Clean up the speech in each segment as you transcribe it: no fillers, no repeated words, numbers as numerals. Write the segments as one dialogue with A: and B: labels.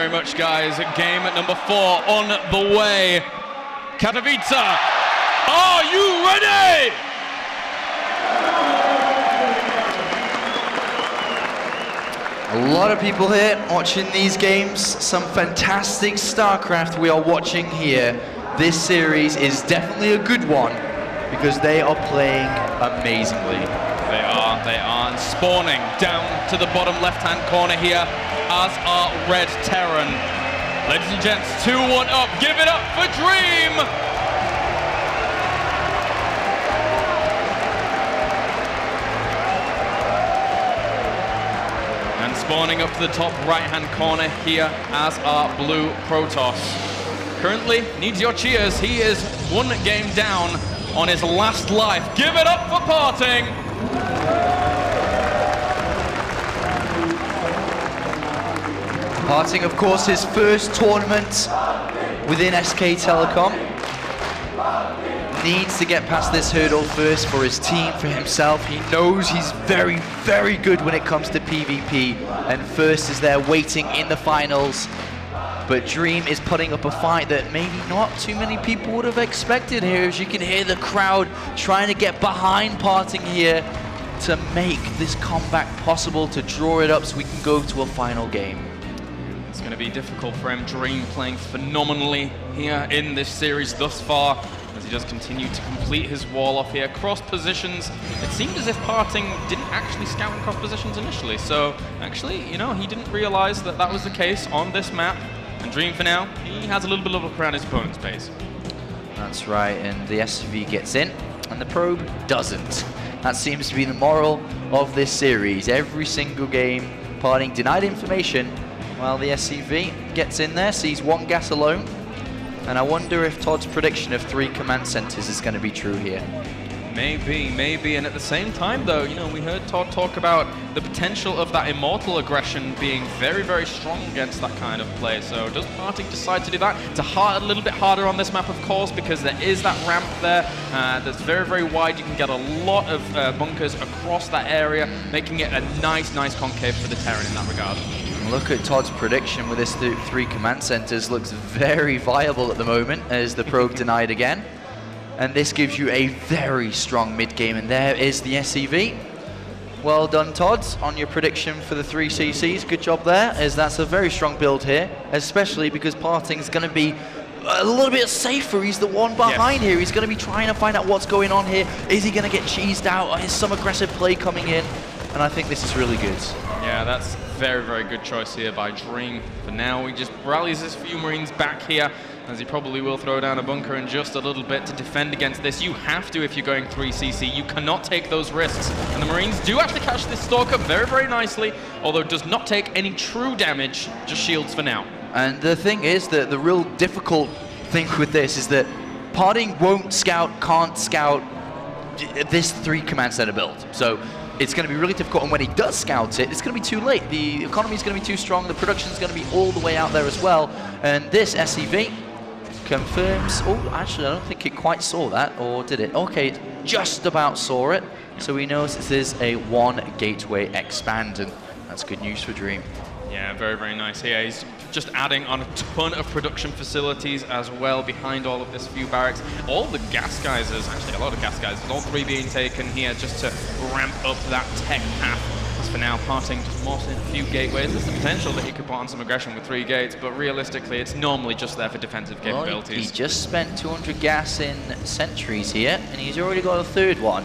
A: very much, guys. Game at number 4 on the way. Katowice, are you ready?
B: A lot of people here watching these games. Some fantastic StarCraft we are watching here. This series is definitely a good one because they are playing amazingly.
A: They are spawning down to the bottom left-hand corner here, as are Red Terran. Ladies and gents, 2-1 up. Give it up for Dream! And spawning up to the top right-hand corner here, as are Blue Protoss. Currently, needs your cheers. He is 1 game down on his last life. Give it up for PartinG!
B: PartinG, of course, his first tournament within SK Telecom. Needs to get past this hurdle first for his team, for himself. He knows he's very, very good when it comes to PvP, and first is there waiting in the finals. But Dream is putting up a fight that maybe not too many people would have expected here, as you can hear the crowd trying to get behind PartinG here to make this comeback possible, to draw it up so we can go to a final game.
A: It's going to be difficult for him. Dream playing phenomenally here in this series thus far, as he does continue to complete his wall off here. Cross positions. It seemed as if PartinG didn't actually scout in cross positions initially, so actually, you know, he didn't realize that that was the case on this map. And Dream, for now, he has a little bit of a look around his opponent's base.
B: That's right, and the SCV gets in, and the probe doesn't. That seems to be the moral of this series. Every single game, PartinG denied information, while the SCV gets in there, sees 1 gas alone. And I wonder if Todd's prediction of 3 command centers is going to be true here.
A: Maybe, and at the same time though, you know, we heard Todd talk about the potential of that immortal aggression being very, very strong against that kind of play. So does PartinG decide to do that? It's a little bit harder on this map, of course, because there is that ramp there that's very, very wide. You can get a lot of bunkers across that area, making it a nice concave for the Terran in that regard.
B: Look at Todd's prediction with his 3 command centers. Looks very viable at the moment, as the probe denied again. And this gives you a very strong mid-game, and there is the SCV. Well done, Todd, on your prediction for the 3 CCs. Good job there, as that's a very strong build here, especially because PartinG's going to be a little bit safer. He's the one behind here. He's going to be trying to find out what's going on here. Is he going to get cheesed out, or is some aggressive play coming in? And I think this is really good.
A: Yeah, that's very, very good choice here by Dream. For now, he just rallies his few Marines back here, as he probably will throw down a bunker in just a little bit to defend against this. You have to if you're going 3CC. You cannot take those risks. And the Marines do actually catch this Stalker very, very nicely, although does not take any true damage, just shields for now.
B: And the thing is that the real difficult thing with this is that PartinG won't scout, can't scout this 3 command center build. So it's going to be really difficult, and when he does scout it, it's going to be too late. The economy is going to be too strong, the production is going to be all the way out there as well. And this SCV confirms, oh, actually, I don't think it quite saw that, or did it? Okay, it just about saw it. So he knows this is a 1 gateway expand, and that's good news for Dream.
A: Yeah, very, very nice here. He's just adding on a ton of production facilities as well behind all of this few barracks. All the gas geysers, actually a lot of gas geysers, all 3 being taken here just to ramp up that tech path. As for now, PartinG just mossing a few gateways. There's the potential that he could put on some aggression with 3 gates, but realistically, it's normally just there for defensive capabilities.
B: Well, he just spent 200 gas in sentries here, and he's already got a 3rd one.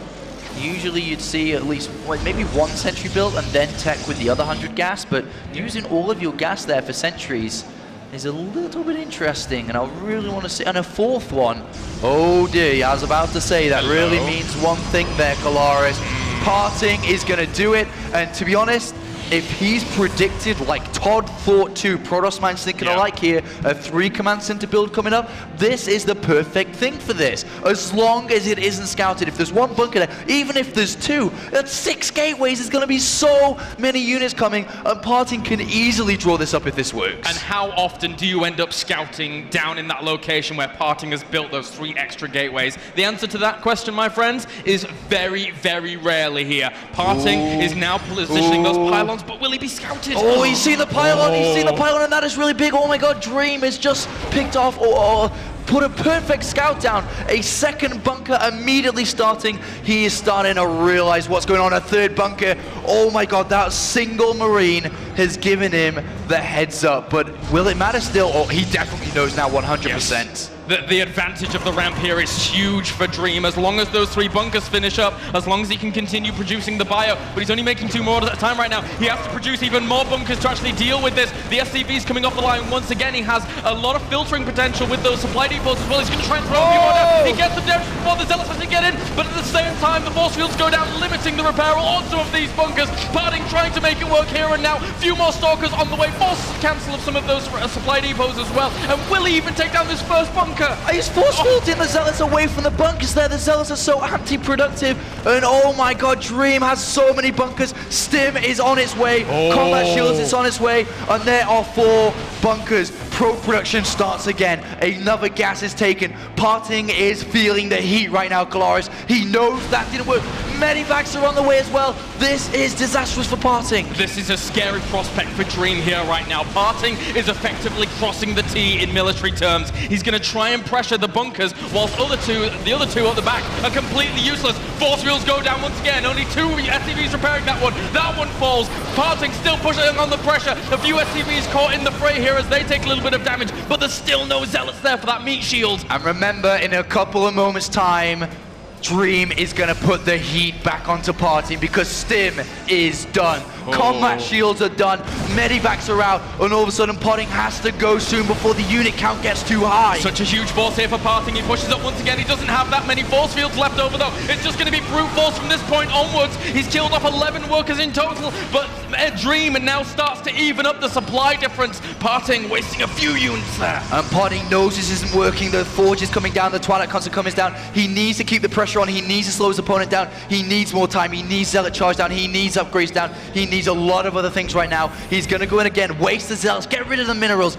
B: Usually you'd see at least maybe 1 sentry built and then tech with the other 100 gas, but using all of your gas there for sentries is a little bit interesting, and I really want to see. And a 4th one. Oh dear, I was about to say that really means one thing there, Kalaris. PartinG is going to do it, and to be honest, if he's predicted, like Todd thought too, Protoss Man's thinking alike here, a 3 command center build coming up, this is the perfect thing for this. As long as it isn't scouted, if there's 1 bunker there, even if there's 2, that's 6 gateways, there's going to be so many units coming, and PartinG can easily draw this up if this works.
A: And how often do you end up scouting down in that location where PartinG has built those 3 extra gateways? The answer to that question, my friends, is very, very rarely here. PartinG is now positioning those pylons pylons, but will he be scouted?
B: Oh, he's seen the pylon, he's seen the pylon, and that is really big. Oh my god, Dream has just picked off, put a perfect scout down. A second bunker immediately starting. He is starting to realize what's going on. A third bunker. Oh my god, that single Marine has given him the heads up. But will it matter still? Oh, he definitely knows now 100%.
A: Yes. The advantage of the ramp here is huge for Dream, as long as those 3 bunkers finish up, as long as he can continue producing the bio, but he's only making 2 more at a time right now. He has to produce even more bunkers to actually deal with this. The SCV's coming off the line once again. He has a lot of filtering potential with those supply depots as well. He's going to try and throw a few more down. He gets them down before the Zealots has to get in, but at the same time, the force fields go down, limiting the repair on some of these bunkers. PartinG trying to make it work here and now. Few more Stalkers on the way. Forces cancel of some of those supply depots as well. And will he even take down this first bunker?
B: He's force-fielding the Zealots away from the bunkers there. The Zealots are so anti-productive. And oh my god, Dream has so many bunkers. Stim is on its way. Combat Shields is on its way. And there are 4 bunkers. Pro production starts again. Another gas is taken. PartinG is feeling the heat right now, Kalaris. He knows that didn't work. Medivacs are on the way as well. This is disastrous for PartinG.
A: This is a scary prospect for Dream here right now. PartinG is effectively crossing the T in military terms. He's going to try and pressure the bunkers, whilst the other two at the back are completely useless. Force wheels go down once again. Only 2 SCVs repairing that one. That one falls. PartinG still pushing on the pressure. A few SCVs caught in the fray here as they take a little bit of damage, but there's still no Zealots there for that meat shield.
B: And remember, in a couple of moments' time, Dream is going to put the heat back onto PartinG because Stim is done. Combat shields are done, medivacs are out, and all of a sudden PartinG has to go soon before the unit count gets too high.
A: Such a huge force here for PartinG. He pushes up once again. He doesn't have that many force fields left over though. It's just going to be brute force from this point onwards. He's killed off 11 workers in total, but Dream and now starts to even up the supply difference. PartinG wasting a few units there.
B: And PartinG knows this isn't working. The Forge is coming down, the Twilight Constant coming down. He needs to keep the pressure on. He needs to slow his opponent down. He needs more time. He needs Zealot charge down. He needs upgrades down. He needs a lot of other things right now. He's going to go in again, waste the Zealots, get rid of the minerals,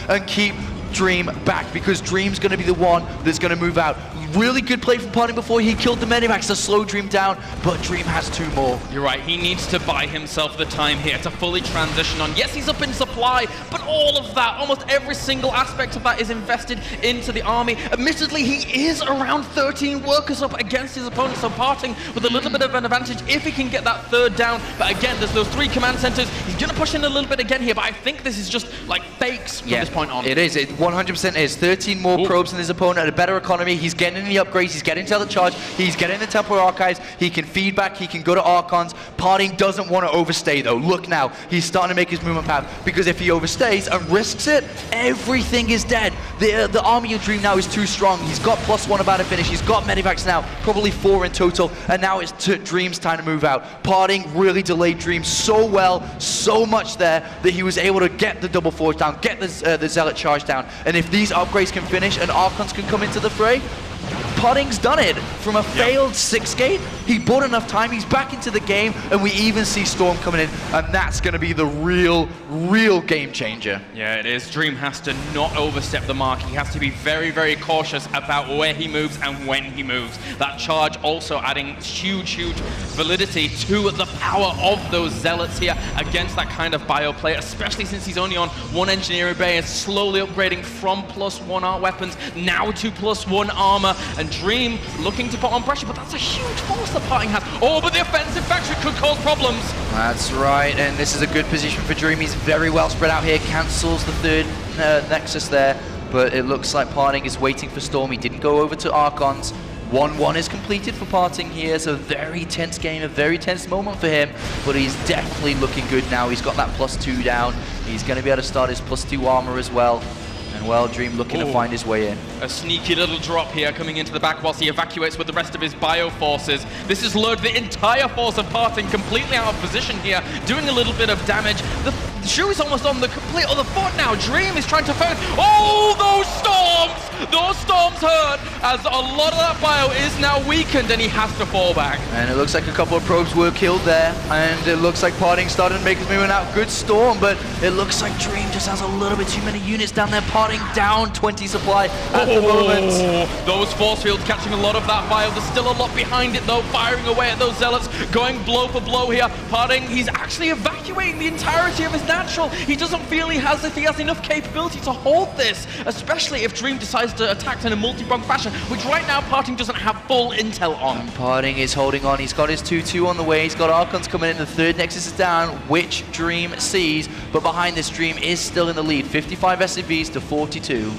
B: and keep Dream back, because Dream's going to be the one that's going to move out. Really good play from PartinG before he killed the medivacs to slow Dream down, but Dream has 2 more.
A: You're right, he needs to buy himself the time here to fully transition on. Yes, he's up in supply, but all of that, almost every single aspect of that is invested into the army. Admittedly, he is around 13 workers up against his opponent, so PartinG with a little bit of an advantage if he can get that 3rd down. But again, there's those 3 command centers. He's going to push in a little bit again here, but I think this is just like fakes from this point on.
B: It is. It 100% is. 13 more probes than his opponent at a better economy. He's getting the upgrades, he's getting to the charge, he's getting the temporal archives, he can feed back, he can go to Archons. PartinG doesn't want to overstay though. Look now, he's starting to make his movement path, because if he overstays and risks it, everything is dead. The army of Dream now is too strong. He's got +1 about to finish, he's got medivacs now, probably 4 in total, and now it's Dream's time to move out. PartinG really delayed Dream so well, so much there, that he was able to get the double forge down, get the Zealot charge down, and if these upgrades can finish and Archons can come into the fray, PartinG's done it. From a failed 6 gate, he bought enough time, he's back into the game, and we even see Storm coming in, and that's going to be the real game changer.
A: Yeah, it is. Dream has to not overstep the mark. He has to be very, very cautious about where he moves and when he moves. That charge also adding huge validity to the power of those Zealots here against that kind of bio play, especially since he's only on 1 engineering bay and slowly upgrading from +1 art weapons now to +1 armor. And Dream looking to put on pressure, but that's a huge force that PartinG has. Oh, but the offensive factory could cause problems.
B: That's right, and this is a good position for Dream. He's very well spread out here, cancels the 3rd Nexus there, but it looks like PartinG is waiting for Storm. He didn't go over to Archons. 1-1 is completed for PartinG here. It's a very tense game, a very tense moment for him, but he's definitely looking good now. He's got that +2 down. He's going to be able to start his +2 armor as well. And well, Dream looking to find his way in.
A: A sneaky little drop here coming into the back whilst he evacuates with the rest of his bio forces. This has lured the entire force of PartinG completely out of position here, doing a little bit of damage. The shoe is almost on the complete other foot now. Dream is trying to find... Oh, those storms! Those storms hurt, as a lot of that bio is now weakened, and he has to fall back.
B: And it looks like a couple of probes were killed there, and it looks like PartinG started to make his movement out. Good storm, but it looks like Dream just has a little bit too many units down there. PartinG down 20 supply at the moment.
A: Those force fields catching a lot of that bio. There's still a lot behind it, though, firing away at those zealots, going blow for blow here. PartinG, he's actually evacuating the entirety of his natural. He doesn't feel he has enough capability to hold this, especially if Dream decides to attack in a multi-pronged fashion, which right now PartinG doesn't have full intel on.
B: And PartinG is holding on. He's got his 2-2 on the way. He's got Archons coming in. The third Nexus is down, which Dream sees, but behind this, Dream is still in the lead. 55 SCVs to 42.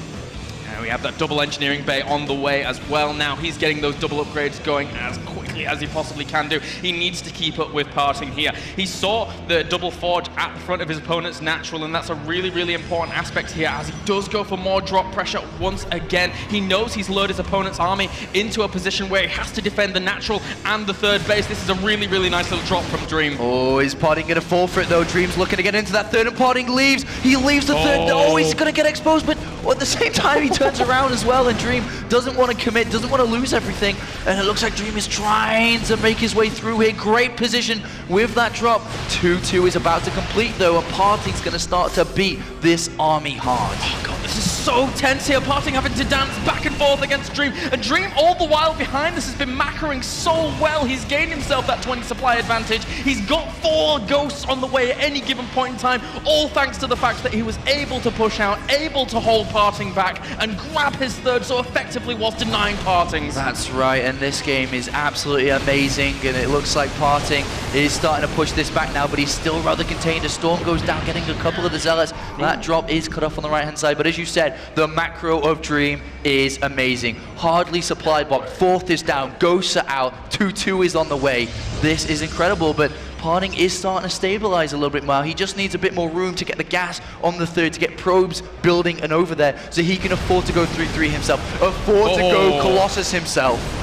A: We have that double engineering bay on the way as well. Now he's getting those double upgrades going as quickly as he possibly can do. He needs to keep up with PartinG here. He saw the double forge at the front of his opponent's natural, and that's a really, really important aspect here as he does go for more drop pressure once again. He knows he's lured his opponent's army into a position where he has to defend the natural and the third base. This is a really, really nice little drop from Dream.
B: Oh, is PartinG going to fall for it though? Dream's looking to get into that third, and PartinG leaves. He leaves the third. Oh, he's going to get exposed, but at the same time he turns around as well, and Dream doesn't want to commit, doesn't want to lose everything, and it looks like Dream is trying to make his way through here. Great position with that drop. 2-2 is about to complete though, and PartinG's going to start to beat this army hard.
A: Oh god, this is so tense here. PartinG having to dance back and forth against Dream, and Dream all the while behind this has been macroing so well. He's gained himself that 20 supply advantage. He's got 4 ghosts on the way at any given point in time, all thanks to the fact that he was able to push out, able to hold PartinG back and grab his third so effectively whilst denying PartinG's.
B: That's right, and this game is absolutely amazing, and it looks like PartinG is starting to push this back now, but he's still rather contained. A storm goes down, getting a couple of the zealots. That drop is cut off on the right-hand side, but as you said, the macro of Dream is amazing. Hardly supplied box, 4th is down, ghosts are out, 2-2 is on the way. This is incredible, but PartinG is starting to stabilize a little bit more. He just needs a bit more room to get the gas on the third, to get probes building and over there, so he can afford to go 3-3 himself, afford to go Colossus himself.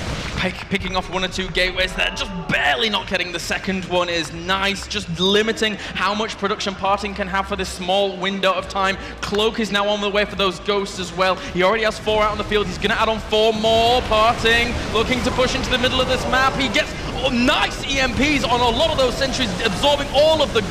A: Picking off 1 or 2 gateways there, just barely not getting the second one is nice, just limiting how much production PartinG can have for this small window of time. Cloak is now on the way for those ghosts as well. He already has 4 out on the field. He's going to add on 4 more. PartinG looking to push into the middle of this map. He gets nice EMPs on a lot of those sentries, absorbing all of the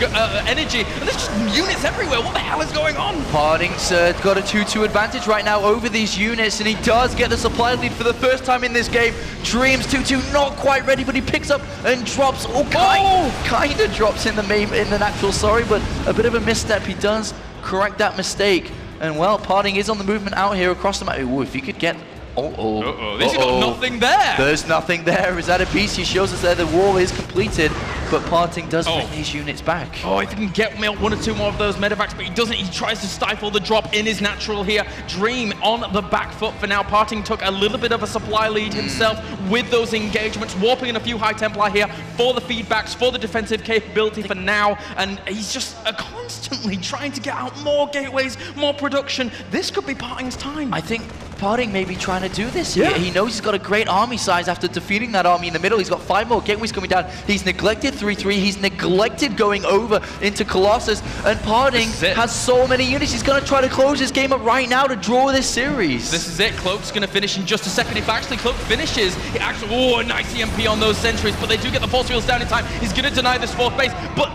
A: energy. And there's just units everywhere. What the hell is going on?
B: PartinG's got a 2-2 advantage right now over these units, and he does get the supply lead for the first time in this game. Dream's 2-2 not quite ready, but he picks up and drops. Kind of drops in the natural, sorry, but a bit of a misstep. He does correct that mistake, and well, PartinG is on the movement out here across the map. Ooh, if he could get
A: He's got nothing there.
B: There's nothing there. Is that a piece? He shows us there the wall is completed, but PartinG does bring these units back.
A: Oh, if he can get 1 or 2 more of those medevacs, but he doesn't. He tries to stifle the drop in his natural here. Dream on the back foot for now. PartinG took a little bit of a supply lead himself with those engagements, warping in a few High Templar here for the feedbacks, for the defensive capability for now, and he's just constantly trying to get out more gateways, more production. This could be PartinG's time.
B: I think PartinG may be trying to do this here. He knows he's got a great army size after defeating that army in the middle. He's got 5 more gateways coming down. He's neglected 3-3. He's neglected going over into Colossus. And PartinG has so many units. He's going to try to close this game up right now to draw this series.
A: This is it. Cloak's going to finish in just a second. If actually Cloak finishes, he actually, a nice EMP on those sentries, but they do get the force fields down in time. He's going to deny this 4th base, but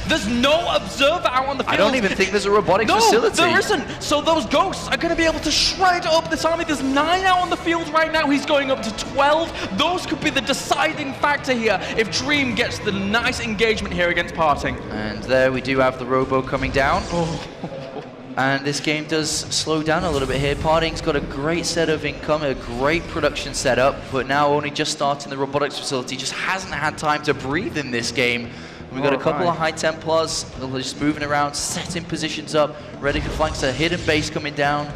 A: there's no observer out on the field.
B: I don't even think there's a robotics facility.
A: No, there isn't. So those ghosts are going to be able to shred up this army. There's 9 out on the field right now. He's going up to 12. Those could be the deciding factor here if Dream gets the nice engagement here against PartinG.
B: And there we do have the robo coming down. And this game does slow down a little bit here. PartinG's got a great set of income, a great production setup, but now only just starting the robotics facility, just hasn't had time to breathe in this game. We've got a couple of High Templars just moving around, setting positions up, ready for flanks. A hidden base coming down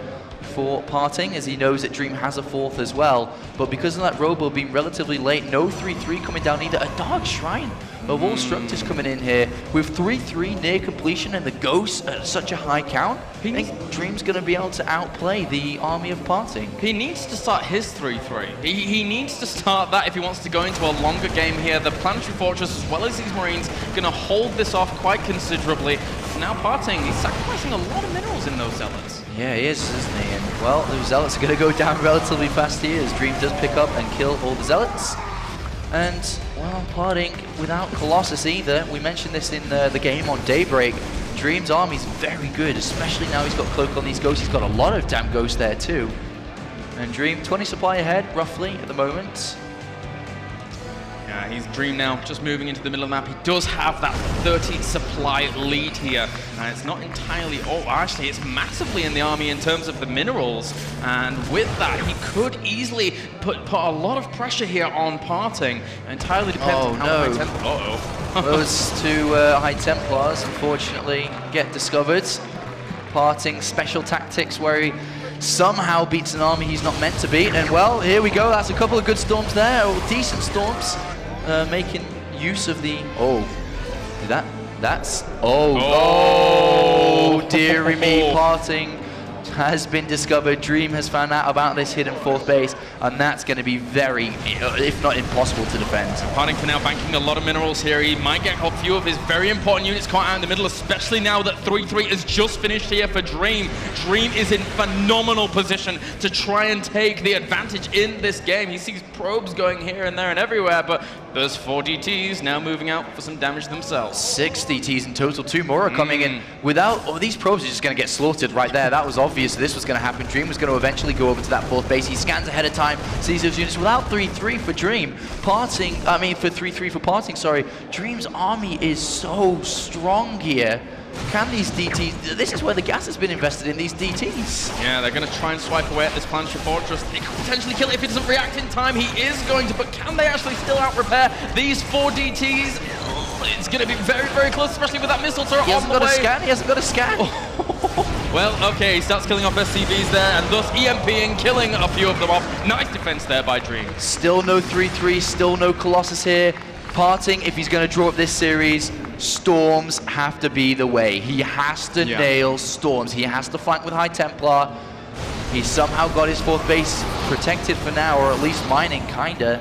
B: for PartinG, as he knows that Dream has a 4th as well. But because of that robo being relatively late, no 3-3 coming down either. A Dark Shrine of all structures coming in here with 3-3 near completion, and the ghosts at such a high count. I think Dream's going to be able to outplay the army of PartinG.
A: He needs to start his 3-3. He needs to start that if he wants to go into a longer game here. The Planetary Fortress, as well as these Marines, going to hold this off quite considerably. Now PartinG, he's sacrificing a lot of minerals in those zealots.
B: Yeah, he is, isn't he? And, well, the Zealots are going to go down relatively fast here as Dream does pick up and kill all the Zealots. And, well, PartinG without Colossus either. We mentioned this in the game on Daybreak. Dream's army's very good, especially now he's got Cloak on these Ghosts. He's got a lot of damn Ghosts there too. And Dream, 20 supply ahead, roughly, at the moment.
A: Yeah, he's Dream now, just moving into the middle of the map. He does have that 30 supply lead here. And it's not entirely, oh, actually, it's massively in the army in terms of the minerals. And with that, he could easily put a lot of pressure here on PartinG. Entirely depends on how high Templar. Uh-oh.
B: Those two High Templars, unfortunately, get discovered. PartinG special tactics where he somehow beats an army he's not meant to beat. And, well, here we go. That's a couple of good storms there, decent storms. Making use of the dearie me, PartinG has been discovered. Dream has found out about this hidden 4th base, and that's going to be very, if not impossible, to defend.
A: PartinG for now banking a lot of minerals here. He might get a few of his very important units caught out in the middle, especially now that 3-3 has just finished here for Dream. Dream is in phenomenal position to try and take the advantage in this game. He sees probes going here and there and everywhere, but there's 4 DTs now moving out for some damage themselves.
B: 6 DTs in total, 2 more are coming in. Without, these probes are just going to get slaughtered right there. That was obvious this was going to happen. Dream was going to eventually go over to that 4th base. He scans ahead of time, sees those units. Without 3-3 for Dream, for 3-3 for PartinG, sorry, Dream's army is so strong here. Can these DTs, this is where the gas has been invested in, these DTs.
A: Yeah, they're going to try and swipe away at this planetary fortress. They could potentially kill it if it doesn't react in time. He is going to, but can they actually still out-repair these 4 DTs? It's going to be very, very close, especially with that missile turret on the way.
B: He hasn't got a scan.
A: Well, okay, he starts killing off SCVs there, and thus EMPing, killing a few of them off. Nice defense there by Dream.
B: Still no 3-3, still no Colossus here. PartinG, if he's going to draw up this series, Storms have to be the way. He has to nail Storms. He has to flank with High Templar. He's somehow got his 4th base protected for now, or at least mining, kinda.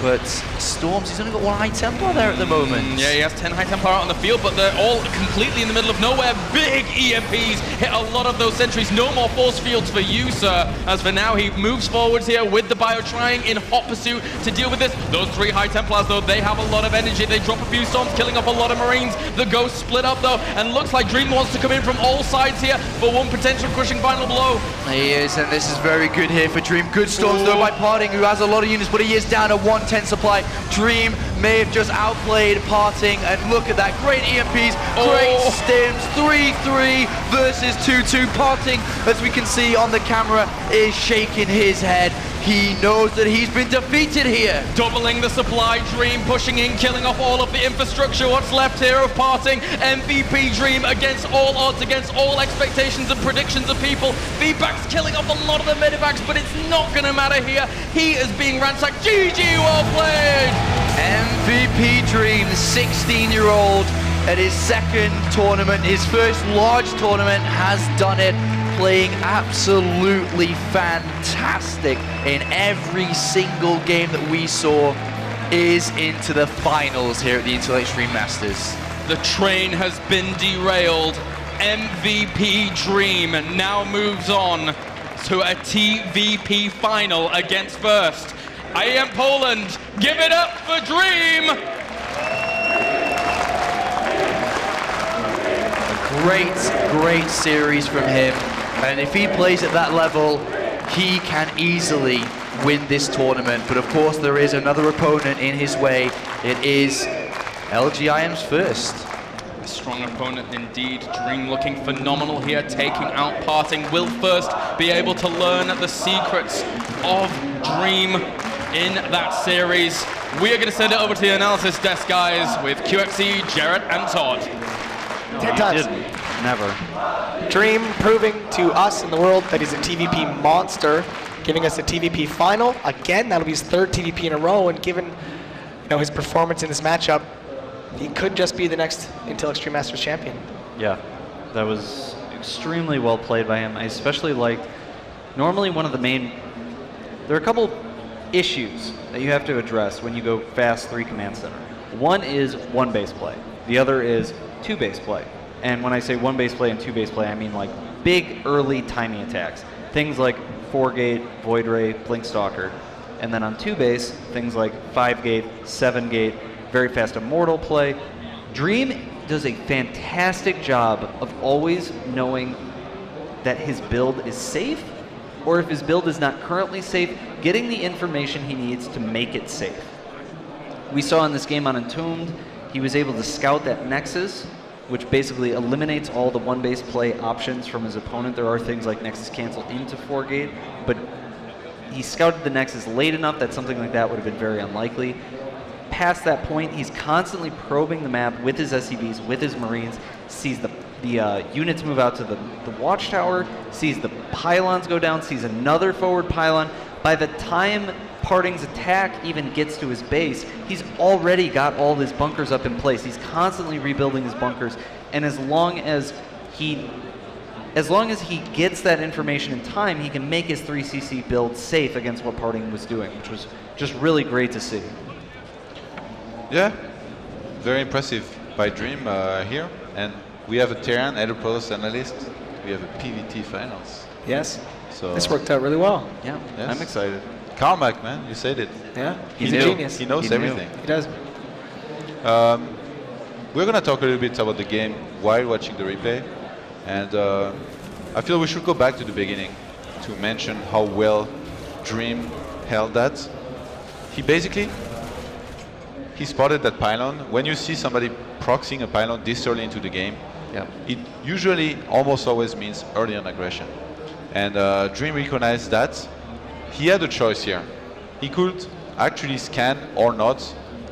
B: But Storms, he's only got 1 High Templar there at the moment.
A: Yeah, he has 10 High Templar out on the field, but they're all completely in the middle of nowhere. Big EMPs hit a lot of those sentries. No more force fields for you, sir. As for now, he moves forwards here with the Bio trying in hot pursuit to deal with this. Those 3 High Templars, though, they have a lot of energy. They drop a few storms, killing off a lot of Marines. The Ghosts split up, though, and looks like Dream wants to come in from all sides here for one potential crushing final blow.
B: He is, and this is very good here for Dream. Good storms, though, by PartinG, who has a lot of units, but he is down to 110 supply. Dream may have just outplayed PartinG, and look at that, great EMPs, great stims, 3-3 versus 2-2. PartinG, as we can see on the camera, is shaking his head. He knows that he's been defeated here.
A: Doubling the supply, Dream pushing in, killing off all of the infrastructure. What's left here of PartinG? MVP Dream against all odds, against all expectations and predictions of people. Feedback's killing off a lot of the medivacs, but it's not going to matter here. He is being ransacked. GG, well played!
B: MVP Dream, the 16-year-old, at his 2nd tournament, his first large tournament, has done it. Playing absolutely fantastic in every single game that we saw, is into the finals here at the Intel Extreme Masters.
A: The train has been derailed. MVP Dream now moves on to a TVP final against First. IEM Poland, give it up for Dream!
B: Great series from him. And if he plays at that level, he can easily win this tournament. But of course, there is another opponent in his way. It is LGIM's First.
A: A strong opponent indeed. Dream looking phenomenal here, taking out PartinG. Will First be able to learn the secrets of Dream in that series? We are going to send it over to the analysis desk, guys, with QXE, Jarrett, and Todd.
C: 10 times.
B: Never.
C: Dream proving to us in the world that he's a TVP monster, giving us a TVP final. Again, that'll be his 3rd TVP in a row, and given his performance in this matchup, he could just be the next Intel Extreme Masters champion.
D: Yeah, that was extremely well played by him. I especially liked, normally one of the main, there are a couple issues that you have to address when you go fast 3 command center. One is 1 base play. The other is 2 base play. And when I say 1 base play and 2 base play, I mean like big early timing attacks. Things like 4-gate, Void Ray, Blink Stalker. And then on 2-base, things like 5-gate, 7-gate, very fast Immortal play. Dream does a fantastic job of always knowing that his build is safe, or if his build is not currently safe, getting the information he needs to make it safe. We saw in this game on Entombed, he was able to scout that Nexus, which basically eliminates all the 1-base play options from his opponent. There are things like Nexus cancel into 4-gate, but he scouted the Nexus late enough that something like that would have been very unlikely. Past that point, he's constantly probing the map with his SCVs, with his Marines, sees the units move out to the watchtower, sees the pylons go down, sees another forward pylon. By the time PartinG's attack even gets to his base, he's already got all his bunkers up in place. He's constantly rebuilding his bunkers, and as long as he gets that information in time, he can make his 3CC build safe against what PartinG was doing, which was just really great to see.
E: Yeah, very impressive by Dream here. And we have a Terran, Elder Protoss analyst. We have a PVT finals.
C: Yes.
E: So
C: This worked out really well.
B: Yeah.
E: yes.
D: I'm excited.
E: Carmack, man, you said it.
C: Yeah.
E: He
C: He's a
E: knew.
C: genius.
E: He knows
D: He knew.
E: everything.
C: He does.
E: We're going to talk a little bit about the game while watching the replay. And I feel we should go back to the beginning to mention how well Dream held that. He spotted that pylon. When you see somebody proxying a pylon this early into the game, it usually almost always means early on aggression. And Dream recognized that. He had a choice here. He could actually scan or not,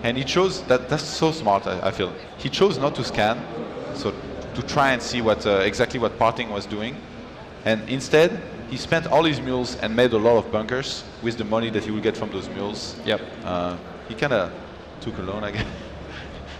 E: and he chose that. That's so smart, I feel. He chose not to scan, so to try and see what exactly what PartinG was doing, and instead he spent all his mules and made a lot of bunkers with the money that he would get from those mules.
D: Yep.
E: He kind of took a loan, I guess.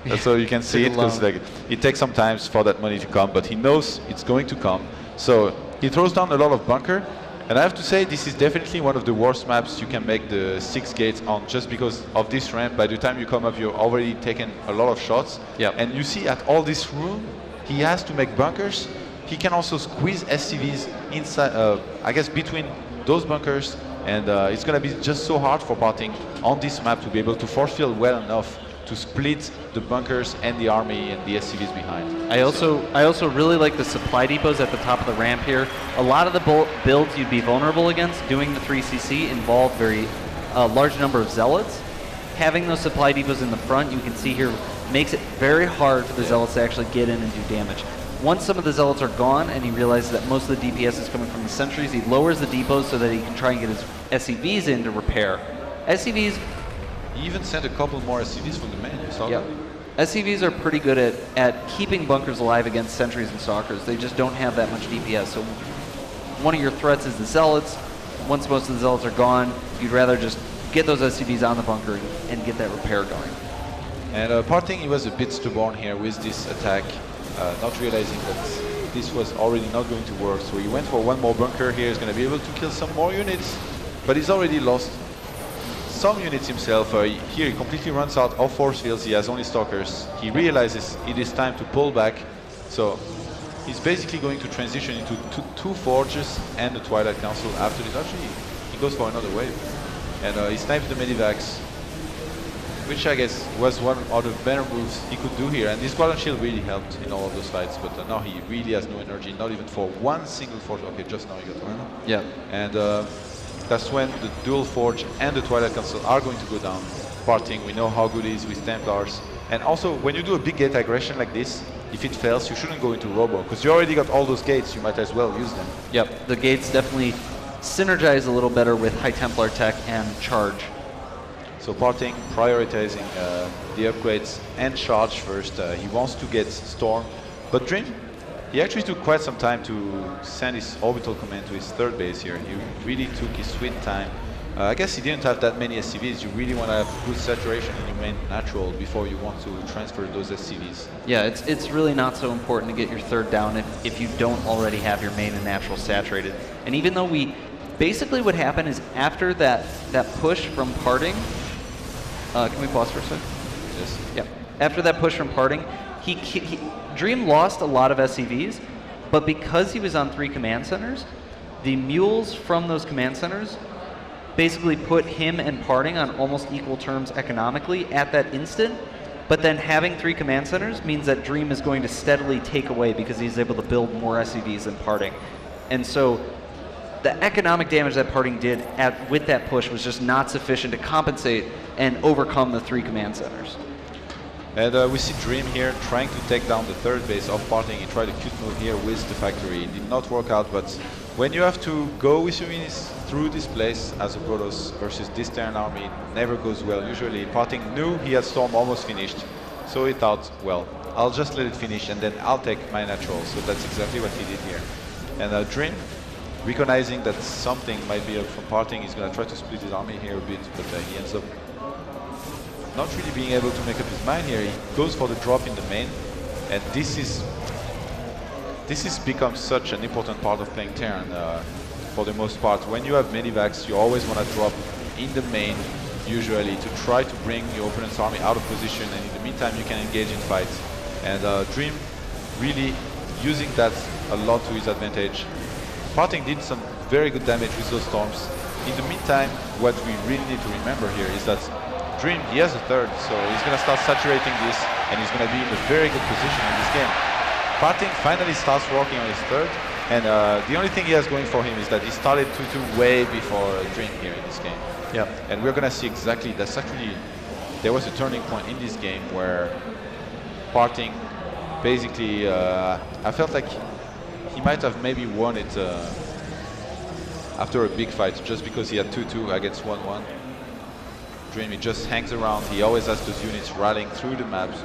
E: That's so you can see it,
C: Took a
E: because like it takes some time for that money to come, but he knows it's going to come. So he throws down a lot of bunker, and I have to say this is definitely one of the worst maps you can make the 6 gates on, just because of this ramp. By the time you come up, you've already taken a lot of shots.
D: Yep.
E: And you see at all this room, he has to make bunkers. He can also squeeze SCVs inside, I guess, between those bunkers, and it's going to be just so hard for PartinG on this map to be able to force field well enough to split the bunkers and the army and the SCVs behind.
D: I also really like the supply depots at the top of the ramp here. A lot of the builds you'd be vulnerable against doing the 3CC involve very large number of zealots. Having those supply depots in the front, you can see here, makes it very hard for the zealots to actually get in and do damage. Once some of the zealots are gone and he realizes that most of the DPS is coming from the sentries, he lowers the depots so that he can try and get his SCVs in to repair. SCVs.
E: He even sent a couple more SCVs from the main, you saw that?
D: SCVs are pretty good at keeping bunkers alive against sentries and stalkers. They just don't have that much DPS. So one of your threats is the zealots. Once most of the zealots are gone, you'd rather just get those SCVs on the bunker and get that repair going.
E: And PartinG, he was a bit stubborn here with this attack, not realizing that this was already not going to work. So he went for one more bunker here. He's going to be able to kill some more units, but he's already lost some units himself. Here he completely runs out of force fields. He has only stalkers. He realizes it is time to pull back. So he's basically going to transition into two forges and the Twilight Council after this. Actually, he goes for another wave. And he snipes the Medivacs, which I guess was one of the better moves he could do here. And this Squadron Shield really helped in all of those fights, but now he really has no energy, not even for one single forge. Okay, just now he got one.
D: Yeah.
E: And that's when the Dual Forge and the Twilight Council are going to go down. PartinG, we know how good he is with Templars. And also, when you do a big gate aggression like this, if it fails, you shouldn't go into Robo, because you already got all those gates, you might as well use them.
D: Yep, the gates definitely synergize a little better with High Templar tech and charge.
E: So PartinG prioritizing the upgrades and charge first. He wants to get Storm, but Dream, he actually took quite some time to send his orbital command to his third base here. He really took his sweet time. I guess he didn't have that many SCVs. You really want to have good saturation in your main natural before you want to transfer those SCVs.
D: Yeah, it's really not so important to get your third down if you don't already have your main and natural saturated. And even though basically what happened is after that push from PartinG, can we pause for a second?
E: Yes.
D: Yeah. After that push from PartinG, Dream lost a lot of SCVs, But because he was on 3 command centers, the mules from those command centers basically put him and PartinG on almost equal terms economically at that instant. But then having 3 command centers means that Dream is going to steadily take away because he's able to build more SCVs than PartinG. And so the economic damage that PartinG did with that push was just not sufficient to compensate and overcome the 3 command centers.
E: And we see Dream here trying to take down the third base of PartinG. He tried a cute move here with the factory. It did not work out, but when you have to go with your units through this place as a Protoss versus this Terran army, it never goes well. Usually PartinG knew he had Storm almost finished, so he thought, well, I'll just let it finish and then I'll take my natural. So that's exactly what he did here. And Dream, recognizing that something might be up from PartinG, he's going to try to split his army here a bit, but he ends up not really being able to make up his mind here. He goes for the drop in the main, and this has become such an important part of playing Terran for the most part. When you have medivacs, you always want to drop in the main, usually, to try to bring your opponent's army out of position, and in the meantime you can engage in fights. And Dream really using that a lot to his advantage. PartinG did some very good damage with those storms. In the meantime, what we really need to remember here is that Dream, he has a third, so he's going to start saturating this, and he's going to be in a very good position in this game. PartinG finally starts working on his third, and the only thing he has going for him is that he started 2-2 way before Dream here in this game.
D: Yeah.
E: And we're going to see exactly, that's actually, there was a turning point in this game where PartinG basically, I felt like he might have maybe won it after a big fight, just because he had 2-2 against 1-1. Dream, he just hangs around. He always has those units rallying through the maps.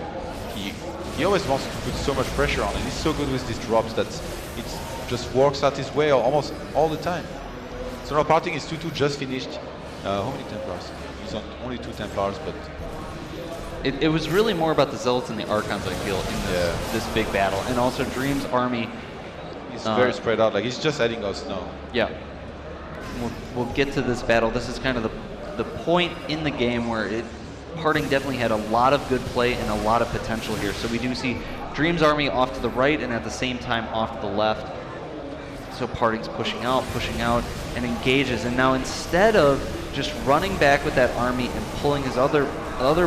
E: He always wants to put so much pressure on, and he's so good with these drops that it just works out his way almost all the time. So now PartinG is 2-2, just finished. How many Templars? He's on only 2 Templars, but
D: it was really more about the Zealots and the Archons, I feel, in this big battle. And also Dream's army.
E: He's very spread out. Like, he's just adding us now.
D: Yeah. We'll get to this battle. This is kind of the point in the game where PartinG definitely had a lot of good play and a lot of potential here. So we do see Dream's army off to the right and at the same time off to the left. So PartinG's pushing out, and engages. And now instead of just running back with that army and pulling his other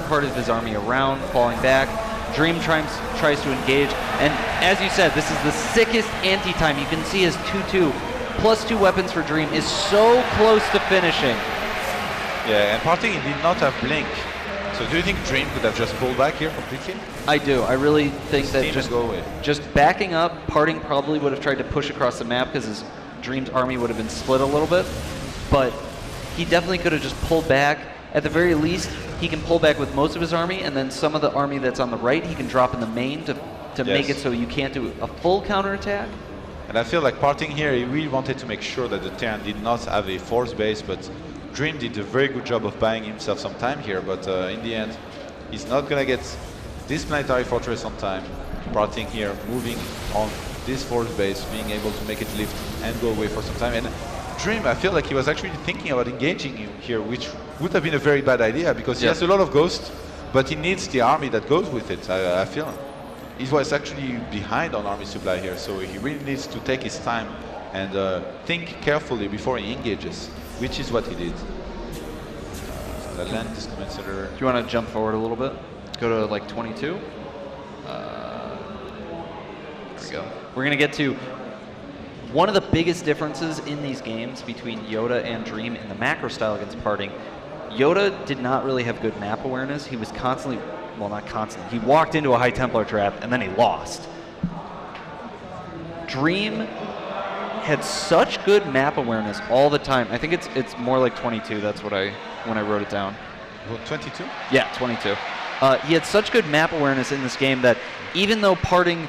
D: part of his army around, falling back, Dream tries to engage. And as you said, this is the sickest anti-time. You can see his 2-2 plus 2 weapons for Dream is so close to finishing.
E: Yeah, and PartinG did not have Blink. So do you think Dream could have just pulled back here completely?
D: I do. I really think that
E: just
D: backing up, PartinG probably would have tried to push across the map because his Dream's army would have been split a little bit. But he definitely could have just pulled back. At the very least, he can pull back with most of his army, and then some of the army that's on the right, he can drop in the main to make it so you can't do a full counterattack.
E: And I feel like PartinG here, he really wanted to make sure that the Terran did not have a force base, but Dream did a very good job of buying himself some time here, but in the end, he's not going to get this planetary fortress on time. PartinG here moving on this force base, being able to make it lift and go away for some time. And Dream, I feel like he was actually thinking about engaging him here, which would have been a very bad idea because he has a lot of ghosts, but he needs the army that goes with it, I feel. He was actually behind on army supply here, so he really needs to take his time and think carefully before he engages, which is what he did. The land is considered.
D: Do you want to jump forward a little bit? Go to like 22? There we go. We're going to get to one of the biggest differences in these games between Yoda and Dream in the macro style against PartinG. Yoda did not really have good map awareness. He was constantly, well, not constantly, he walked into a High Templar trap and then he lost. Dream had such good map awareness all the time. I think it's more like 22. That's what when I wrote it down.
E: Well, 22?
D: Yeah, 22. He had such good map awareness in this game that even though PartinG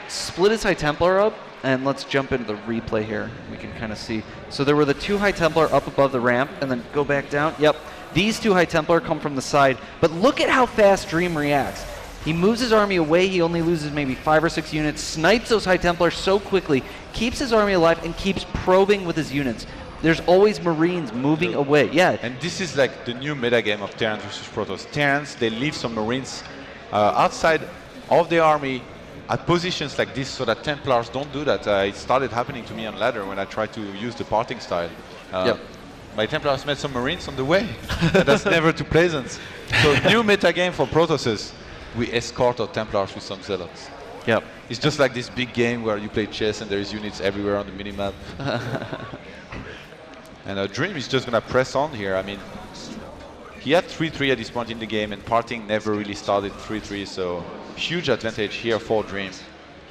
D: split his High Templar up, and let's jump into the replay here. We can kind of see. So there were the 2 High Templar up above the ramp, and then go back down. Yep, these 2 High Templar come from the side, but look at how fast Dream reacts. He moves his army away, he only loses maybe 5 or 6 units, snipes those High Templars so quickly, keeps his army alive, and keeps probing with his units. There's always Marines moving away. Yeah.
E: And this is like the new metagame of Terrans versus Protoss. Terrans, they leave some Marines outside of the army at positions like this so that Templars don't do that. It started happening to me on ladder when I tried to use the parting style. My Templars met some Marines on the way, and that's never too pleasant. So new metagame for Protosses, we escort our Templars with some Zealots.
D: Yep.
E: It's just like this big game where you play chess and there's units everywhere on the minimap. And Dream is just going to press on here. I mean, he had 3-3 at this point in the game, and PartinG never really started 3-3, so huge advantage here for Dream.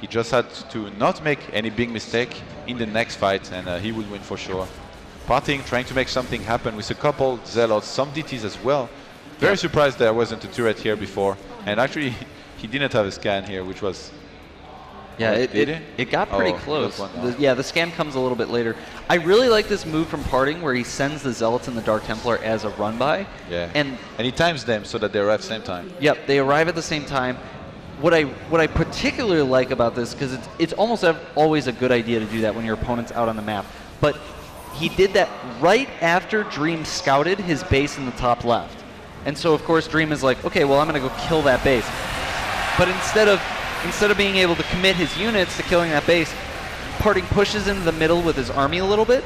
E: He just had to not make any big mistake in the next fight, and he will win for sure. PartinG trying to make something happen with a couple Zealots, some DTs as well. Very surprised there wasn't a turret here before, and actually he didn't have a scan here, which was...
D: Yeah, it got pretty close. The scan comes a little bit later. I really like this move from PartinG where he sends the Zealots and the Dark Templar as a run-by.
E: Yeah,
D: and
E: he times them so that they arrive at the same time.
D: Yep, they arrive at the same time. What I particularly like about this, because it's almost always a good idea to do that when your opponent's out on the map, but he did that right after Dream scouted his base in the top left. And so, of course, Dream is like, okay, well, I'm going to go kill that base. But instead of being able to commit his units to killing that base, PartinG pushes into the middle with his army a little bit,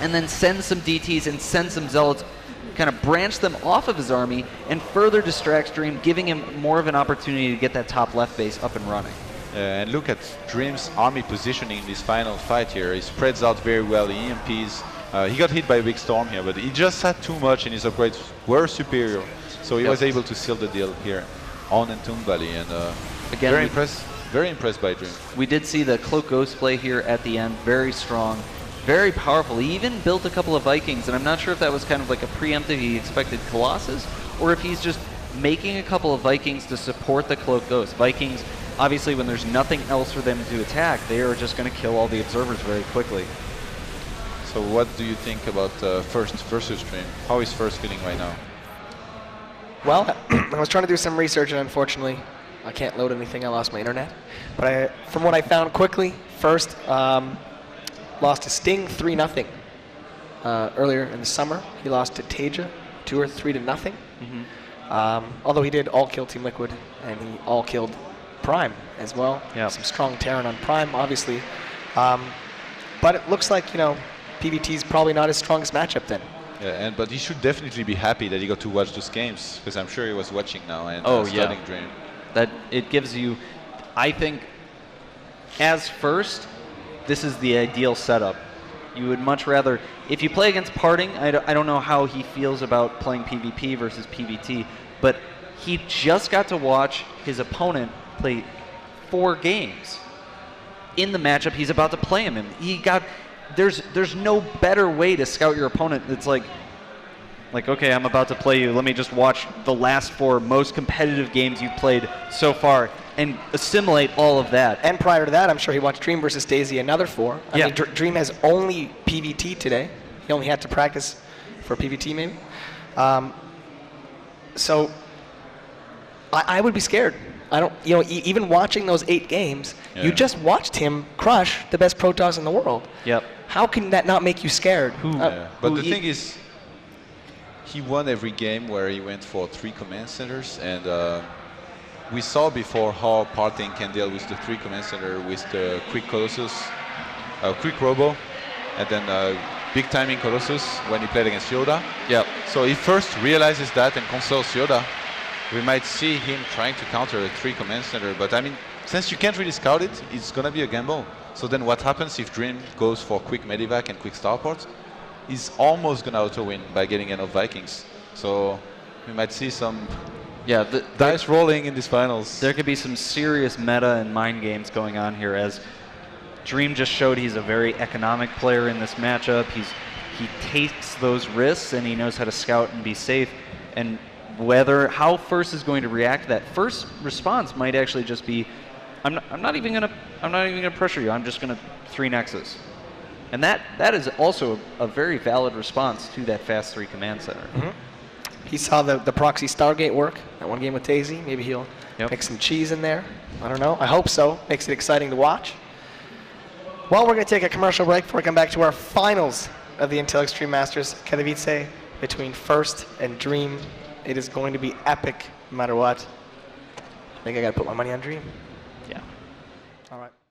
D: and then sends some DTs and sends some Zealots, kind of branch them off of his army, and further distracts Dream, giving him more of an opportunity to get that top left base up and running.
E: And look at Dream's army positioning in this final fight here. He spreads out very well, the EMPs. He got hit by a big storm here, but he just had too much and his upgrades were superior. So he was able to seal the deal here on Entomb Valley. And again, very impressed by Dream.
D: We did see the Cloak Ghost play here at the end, very strong, very powerful. He even built a couple of Vikings, and I'm not sure if that was kind of like a preemptive, he expected Colossus, or if he's just making a couple of Vikings to support the Cloak Ghost. Vikings, obviously, when there's nothing else for them to attack, they are just going to kill all the observers very quickly.
E: So what do you think about First versus Dream? How is First feeling right now?
C: Well, I was trying to do some research, and unfortunately, I can't load anything. I lost my internet. But from what I found quickly, First lost to Sting 3-0 earlier in the summer. He lost to Taja 2 or 3-0. Although he did all kill Team Liquid, and he all killed Prime as well.
D: Yep.
C: Some strong Terran on Prime, obviously. But it looks like, PVT's probably not his strongest matchup then.
E: Yeah, but he should definitely be happy that he got to watch those games, because I'm sure he was watching now and studying Dream.
D: That it gives you, I think, as First, this is the ideal setup. You would much rather, if you play against PartinG, I don't know how he feels about playing PvP versus PvT, but he just got to watch his opponent play 4 games in the matchup he's about to play him in. There's no better way to scout your opponent. It's like, okay, I'm about to play you. Let me just watch the last 4 most competitive games you've played so far and assimilate all of that.
C: And prior to that, I'm sure he watched Dream versus Daisy another 4. I mean, Dream has only PVT today. He only had to practice for PVT maybe. So I would be scared. I don't, even watching those 8 games, you just watched him crush the best Protoss in the world.
D: Yep.
C: How can that not make you scared?
E: But the thing is, he won every game where he went for 3 command centers, and we saw before how PartinG can deal with the 3 command center with the quick Colossus, quick Robo, and then big timing Colossus when he played against Yoda.
D: Yep.
E: So he first realizes that and consoles Yoda. We might see him trying to counter a 3 command center, but I mean, since you can't really scout it, it's gonna be a gamble. So then what happens if Dream goes for quick Medivac and quick starports? He's almost gonna auto-win by getting enough Vikings. So we might see some dice rolling in these finals.
D: There could be some serious meta and mind games going on here, as Dream just showed he's a very economic player in this matchup. He takes those risks and he knows how to scout and be safe. And how First is going to react, that first response might actually just be, I'm not even gonna pressure you. I'm just gonna 3 Nexus, and that is also a very valid response to that fast 3 command center.
C: He saw the proxy Stargate work that one game with Daisy. Maybe he'll make some cheese in there. I don't know. I hope so. Makes it exciting to watch. Well, we're going to take a commercial break before we come back to our finals of the Intel Extreme Masters Katowice between First and Dream. It is going to be epic no matter what. I think I got to put my money on Dream.
D: Yeah.
C: All right.